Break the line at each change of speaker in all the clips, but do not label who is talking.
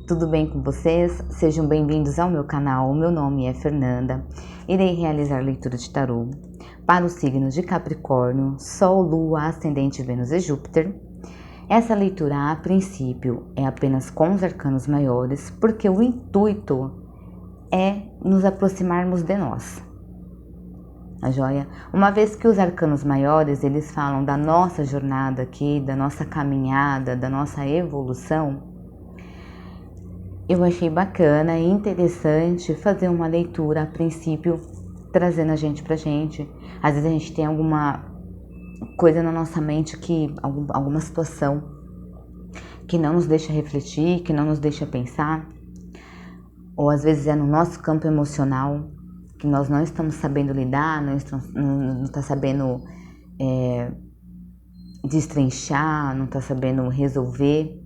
tudo bem com vocês? Sejam bem-vindos ao meu canal, meu nome é Fernanda. Irei realizar leitura de tarô para os signos de Capricórnio, Sol, Lua, Ascendente, Vênus e Júpiter. Essa leitura, a princípio, é apenas com os arcanos maiores, porque o intuito é nos aproximarmos de nós. A joia? Uma vez que os arcanos maiores, eles falam da nossa jornada aqui, da nossa caminhada, da nossa evolução, eu achei bacana e interessante fazer uma leitura, a princípio, trazendo a gente pra gente. Às vezes a gente tem alguma coisa na nossa mente, alguma situação que não nos deixa refletir, que não nos deixa pensar, ou às vezes é no nosso campo emocional, que nós não estamos sabendo lidar, não está sabendo destrinchar, não está sabendo resolver.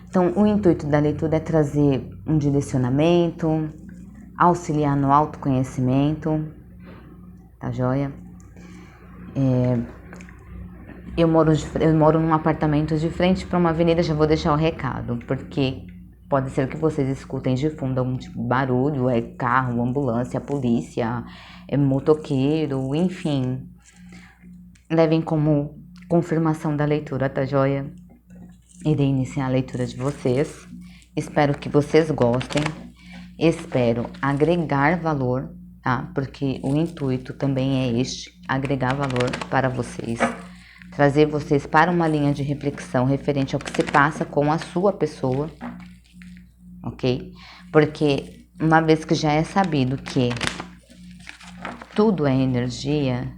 Então, o intuito da leitura é trazer um direcionamento, auxiliar no autoconhecimento, tá joia? Eu moro num apartamento de frente para uma avenida, já vou deixar o recado, porque pode ser que vocês escutem de fundo algum tipo de barulho, é carro, ambulância, polícia, é motoqueiro, enfim. Levem como confirmação da leitura, tá joia? Irei iniciar a leitura de vocês. Espero que vocês gostem. Espero agregar valor, tá? Porque o intuito também é este, agregar valor para vocês. Trazer vocês para uma linha de reflexão referente ao que se passa com a sua pessoa, ok? Porque uma vez que já é sabido que tudo é energia,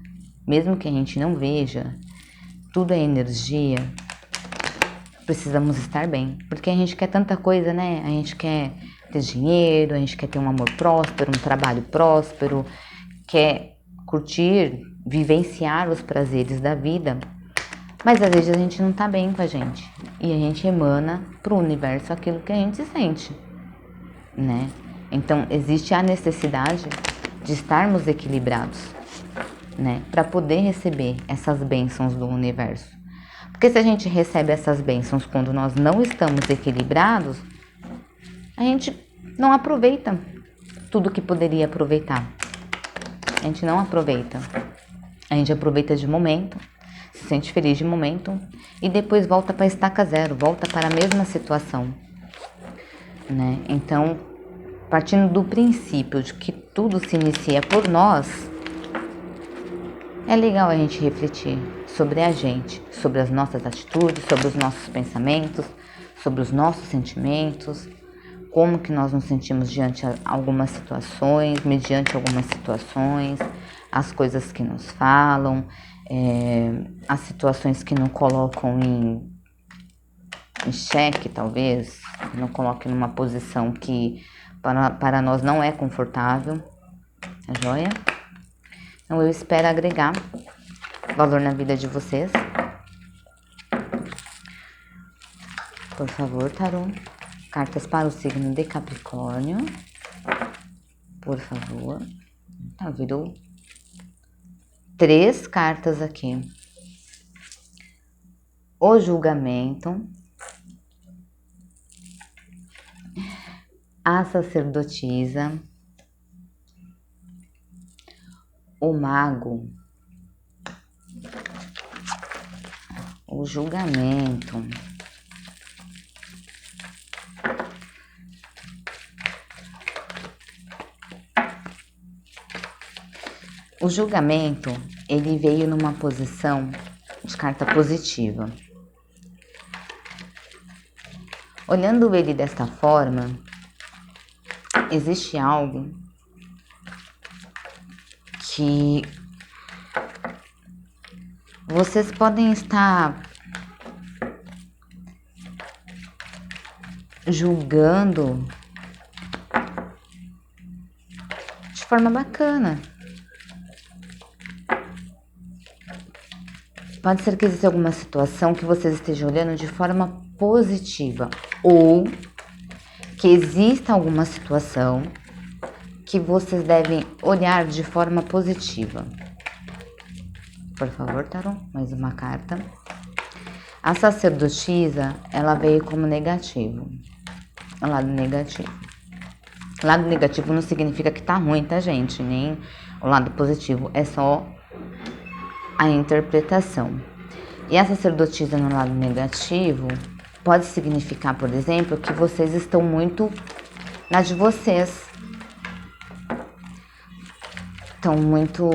mesmo que a gente não veja, tudo é energia, precisamos estar bem. Porque a gente quer tanta coisa, né? A gente quer ter dinheiro, a gente quer ter um amor próspero, um trabalho próspero, quer curtir, vivenciar os prazeres da vida. Mas às vezes a gente não tá bem com a gente. E a gente emana pro universo aquilo que a gente sente, né? Então existe a necessidade de estarmos equilibrados, né? Para poder receber essas bênçãos do universo. Porque se a gente recebe essas bênçãos quando nós não estamos equilibrados, a gente não aproveita tudo que poderia aproveitar. A gente não aproveita. A gente aproveita de momento, se sente feliz de momento e depois volta para a estaca zero, volta para a mesma situação, né? Então, partindo do princípio de que tudo se inicia por nós, é legal a gente refletir sobre a gente, sobre as nossas atitudes, sobre os nossos pensamentos, sobre os nossos sentimentos, como que nós nos sentimos diante algumas situações, mediante algumas situações, as coisas que nos falam, as situações que não colocam em xeque, talvez, que não colocam numa posição que para nós não é confortável, tá joia? Então eu espero agregar valor na vida de vocês. Por favor, tarô, cartas para o signo de Capricórnio, por favor. Tá, virou 3 cartas aqui. O julgamento, a sacerdotisa, o mago, o julgamento, o julgamento, ele veio numa posição de carta positiva. Olhando ele desta forma, existe algo que vocês podem estar julgando de forma bacana. Pode ser que exista alguma situação que vocês estejam olhando de forma positiva, ou que exista alguma situação que vocês devem olhar de forma positiva. Por favor, tarô, mais uma carta. A sacerdotisa, ela veio como negativo. O lado negativo. O lado negativo não significa que tá ruim, tá, gente? Nem o lado positivo. É só a interpretação. E a sacerdotisa no lado negativo pode significar, por exemplo, que vocês estão muito na de vocês. Estão muito...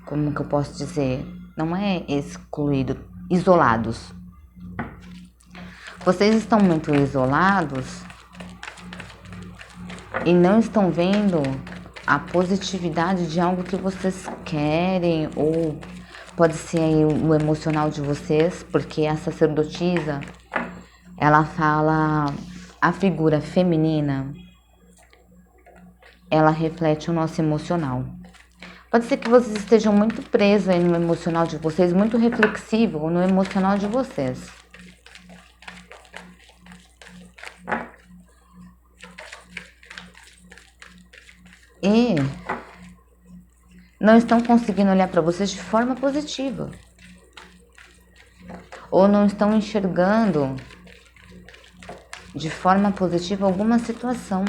como que eu posso dizer? Não é excluído, isolados. Vocês estão muito isolados e não estão vendo a positividade de algo que vocês querem, ou pode ser aí o emocional de vocês, porque a sacerdotisa, ela fala, a figura feminina, ela reflete o nosso emocional. Pode ser que vocês estejam muito presos aí no emocional de vocês, muito reflexivo no emocional de vocês. E não estão conseguindo olhar para vocês de forma positiva. Ou não estão enxergando de forma positiva alguma situação.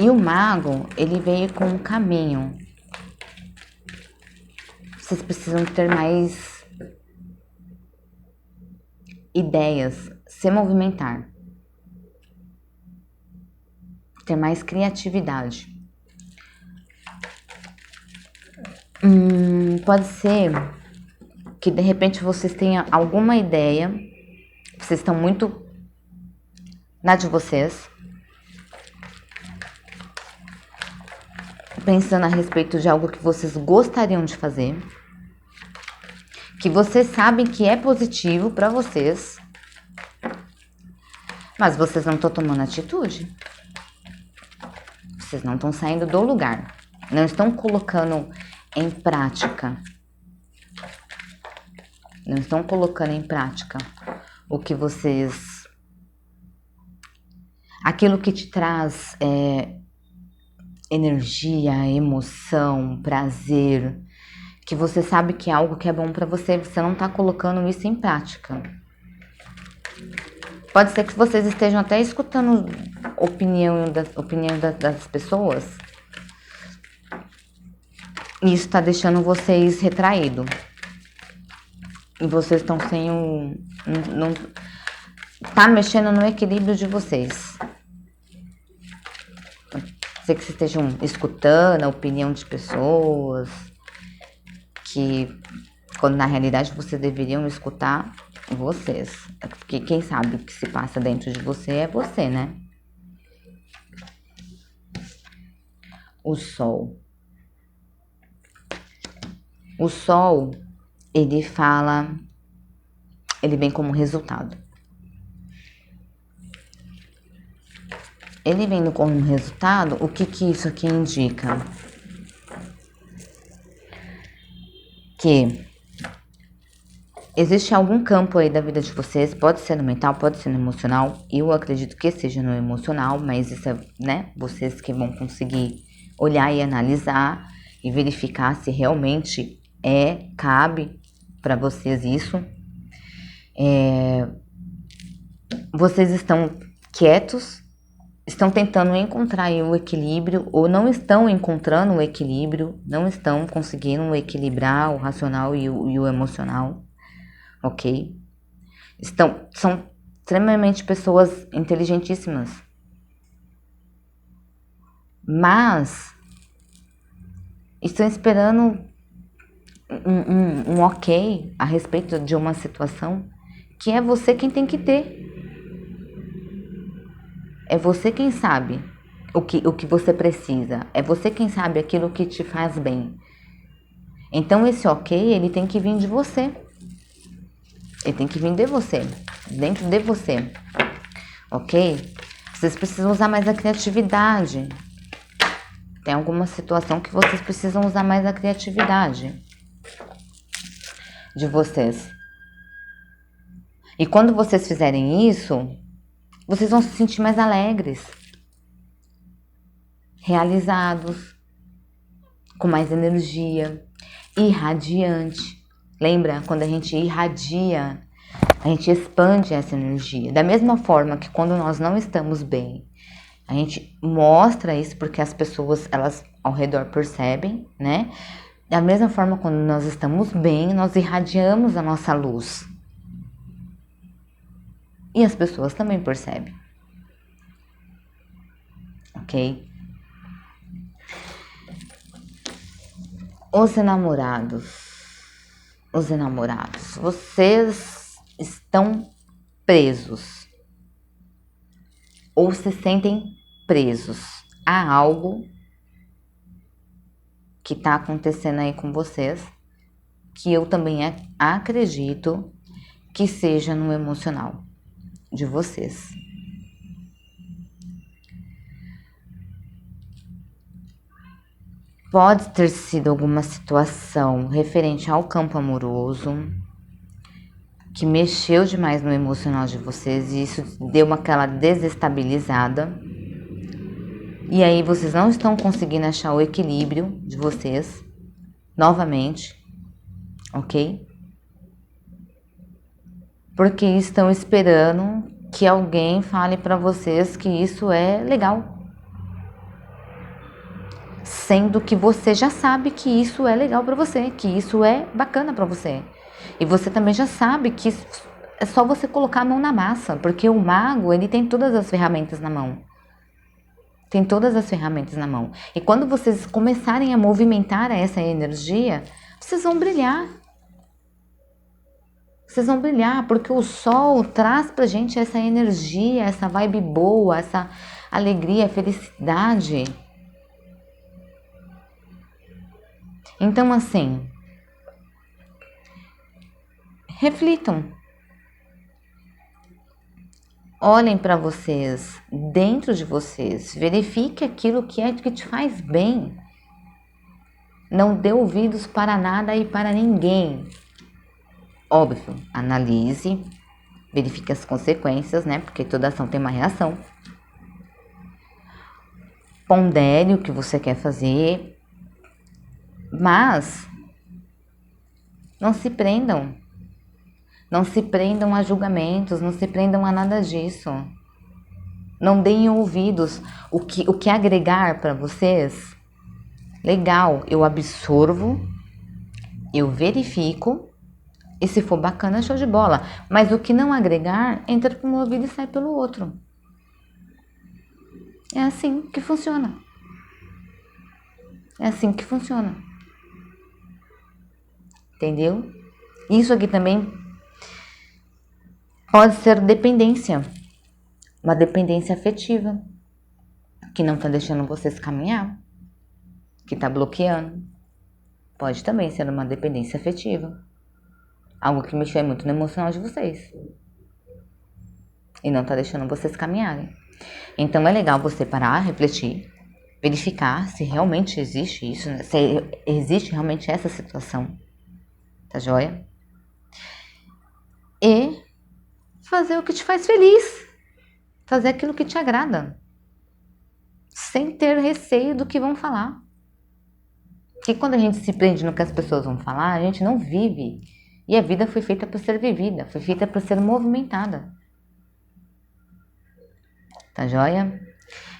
E o mago, ele veio com um caminho. Vocês precisam ter mais ideias, se movimentar. Ter mais criatividade. Pode ser que de repente vocês tenham alguma ideia. Vocês estão muito na de vocês. Pensando a respeito de algo que vocês gostariam de fazer, que vocês sabem que é positivo para vocês, mas vocês não estão tomando atitude. Vocês não estão saindo do lugar, não estão colocando em prática. Não estão colocando em prática o que vocês... Aquilo que te traz energia, emoção, prazer, que você sabe que é algo que é bom pra você, você não tá colocando isso em prática. Pode ser que vocês estejam até escutando opinião das pessoas, e isso tá deixando vocês retraídos. E vocês estão sem não tá mexendo no equilíbrio de vocês. Sei que vocês estejam escutando a opinião de pessoas que, quando na realidade vocês deveriam escutar vocês. Porque quem sabe o que se passa dentro de você é você, né? O sol. O sol, ele fala, ele vem como resultado. Ele vendo como resultado, o que isso aqui indica? Que existe algum campo aí da vida de vocês, pode ser no mental, pode ser no emocional. Eu acredito que seja no emocional, mas isso é, né, vocês que vão conseguir olhar e analisar e verificar se realmente cabe para vocês isso. Vocês estão quietos, estão tentando encontrar o equilíbrio, ou não estão encontrando o equilíbrio, não estão conseguindo equilibrar o racional e o emocional, ok? São extremamente pessoas inteligentíssimas, mas estão esperando um ok a respeito de uma situação que é você quem tem que ter. É você quem sabe o que você precisa. É você quem sabe aquilo que te faz bem. Então esse ok, ele tem que vir de você. Ele tem que vir de você. Dentro de você. Ok? Vocês precisam usar mais a criatividade. Tem alguma situação que vocês precisam usar mais a criatividade de vocês. E quando vocês fizerem isso, vocês vão se sentir mais alegres, realizados, com mais energia, irradiante. Lembra? Quando a gente irradia, a gente expande essa energia. Da mesma forma que quando nós não estamos bem, a gente mostra isso porque as pessoas, elas ao redor percebem, né? Da mesma forma, quando nós estamos bem, nós irradiamos a nossa luz. E as pessoas também percebem. Ok? Os enamorados, vocês estão presos ou se sentem presos a algo que está acontecendo aí com vocês, que eu também acredito que seja no emocional de vocês. Pode ter sido alguma situação referente ao campo amoroso que mexeu demais no emocional de vocês e isso deu aquela desestabilizada. E aí vocês não estão conseguindo achar o equilíbrio de vocês novamente, ok? Porque estão esperando que alguém fale para vocês que isso é legal. Sendo que você já sabe que isso é legal para você, que isso é bacana para você. E você também já sabe que é só você colocar a mão na massa, porque o mago, ele tem todas as ferramentas na mão. Tem todas as ferramentas na mão. E quando vocês começarem a movimentar essa energia, vocês vão brilhar. Vocês vão brilhar, porque o sol traz pra gente essa energia, essa vibe boa, essa alegria, felicidade. Então, assim, reflitam. Olhem para vocês, dentro de vocês, verifique aquilo que é que te faz bem. Não dê ouvidos para nada e para ninguém. Óbvio, analise, verifique as consequências, né? Porque toda ação tem uma reação. Pondere o que você quer fazer, mas não se prendam. Não se prendam a julgamentos, não se prendam a nada disso. Não deem ouvidos. O que agregar para vocês, legal, eu absorvo, eu verifico, e se for bacana, show de bola. Mas o que não agregar, entra por um ouvido e sai pelo outro. É assim que funciona. É assim que funciona. Entendeu? Isso aqui também pode ser dependência. Uma dependência afetiva. Que não tá deixando vocês caminhar. Que tá bloqueando. Pode também ser uma dependência afetiva. Algo que mexeu muito no emocional de vocês. E não tá deixando vocês caminharem. Então é legal você parar, refletir, verificar se realmente existe isso, né? Se existe realmente essa situação. Tá joia? E fazer o que te faz feliz. Fazer aquilo que te agrada. Sem ter receio do que vão falar. Porque quando a gente se prende no que as pessoas vão falar, a gente não vive. E a vida foi feita para ser vivida, foi feita para ser movimentada. Tá joia?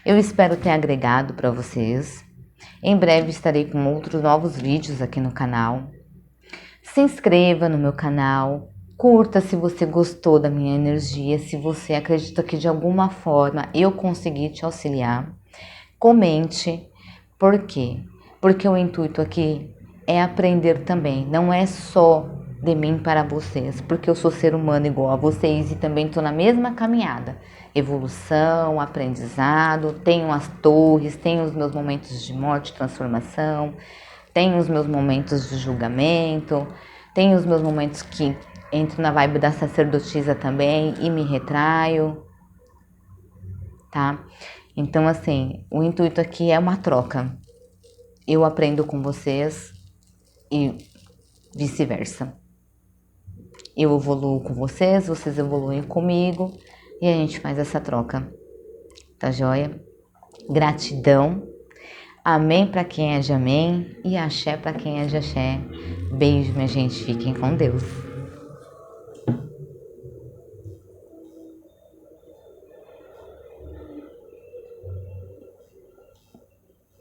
Eu espero ter agregado para vocês. Em breve estarei com outros novos vídeos aqui no canal. Se inscreva no meu canal. Curta se você gostou da minha energia, se você acredita que de alguma forma eu consegui te auxiliar. Comente. Por quê? Porque o intuito aqui é aprender também. Não é só de mim para vocês, porque eu sou ser humano igual a vocês e também estou na mesma caminhada. Evolução, aprendizado, tenho as torres, tenho os meus momentos de morte, transformação, tenho os meus momentos de julgamento, tenho os meus momentos que entro na vibe da sacerdotisa também e me retraio, tá? Então, assim, o intuito aqui é uma troca. Eu aprendo com vocês e vice-versa. Eu evoluo com vocês, vocês evoluem comigo e a gente faz essa troca. Tá joia? Gratidão. Amém pra quem é de amém e axé pra quem é de axé. Beijo, minha gente. Fiquem com Deus.